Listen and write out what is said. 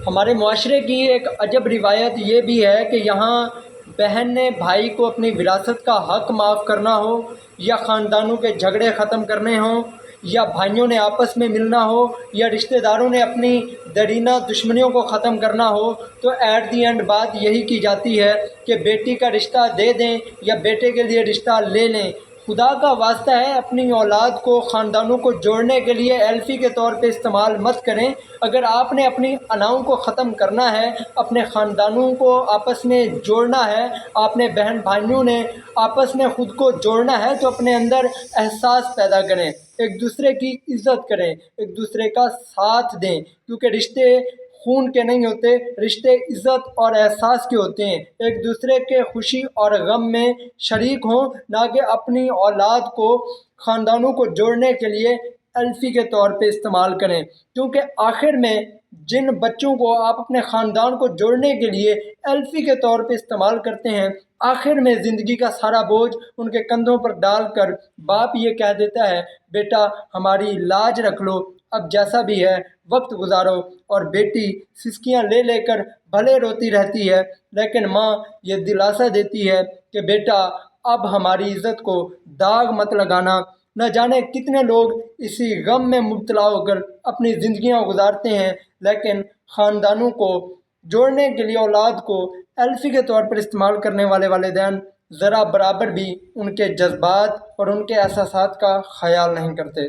ہمارے معاشرے کی ایک عجب روایت یہ بھی ہے کہ یہاں بہن نے بھائی کو اپنی وراثت کا حق معاف کرنا ہو، یا خاندانوں کے جھگڑے ختم کرنے ہوں، یا بھائیوں نے آپس میں ملنا ہو، یا رشتہ داروں نے اپنی دیرینہ دشمنیوں کو ختم کرنا ہو، تو ایٹ دی اینڈ بات یہی کی جاتی ہے کہ بیٹی کا رشتہ دے دیں یا بیٹے کے لیے رشتہ لے لیں۔ خدا کا واسطہ ہے اپنی اولاد کو خاندانوں کو جوڑنے کے لیے ایلفی کے طور پہ استعمال مت کریں۔ اگر آپ نے اپنی اناؤں کو ختم کرنا ہے، اپنے خاندانوں کو آپس میں جوڑنا ہے، آپ نے بہن بھائیوں نے آپس میں خود کو جوڑنا ہے، تو اپنے اندر احساس پیدا کریں، ایک دوسرے کی عزت کریں، ایک دوسرے کا ساتھ دیں، کیونکہ رشتے خون کے نہیں ہوتے، رشتے عزت اور احساس کے ہوتے ہیں۔ ایک دوسرے کے خوشی اور غم میں شریک ہوں، نہ کہ اپنی اولاد کو خاندانوں کو جوڑنے کے لیے الفی کے طور پہ استعمال کریں، کیونکہ آخر میں جن بچوں کو آپ اپنے خاندان کو جوڑنے کے لیے الفی کے طور پہ استعمال کرتے ہیں، آخر میں زندگی کا سارا بوجھ ان کے کندھوں پر ڈال کر باپ یہ کہہ دیتا ہے، بیٹا ہماری لاج رکھ لو، اب جیسا بھی ہے وقت گزارو، اور بیٹی سسکیاں لے لے کر بھلے روتی رہتی ہے، لیکن ماں یہ دلاسا دیتی ہے کہ بیٹا اب ہماری عزت کو داغ مت لگانا۔ نہ جانے کتنے لوگ اسی غم میں مبتلا ہو کر اپنی زندگیاں گزارتے ہیں، لیکن خاندانوں کو جوڑنے کے لیے اولاد کو ایلفی کے طور پر استعمال کرنے والے والدین ذرا برابر بھی ان کے جذبات اور ان کے احساسات کا خیال نہیں کرتے۔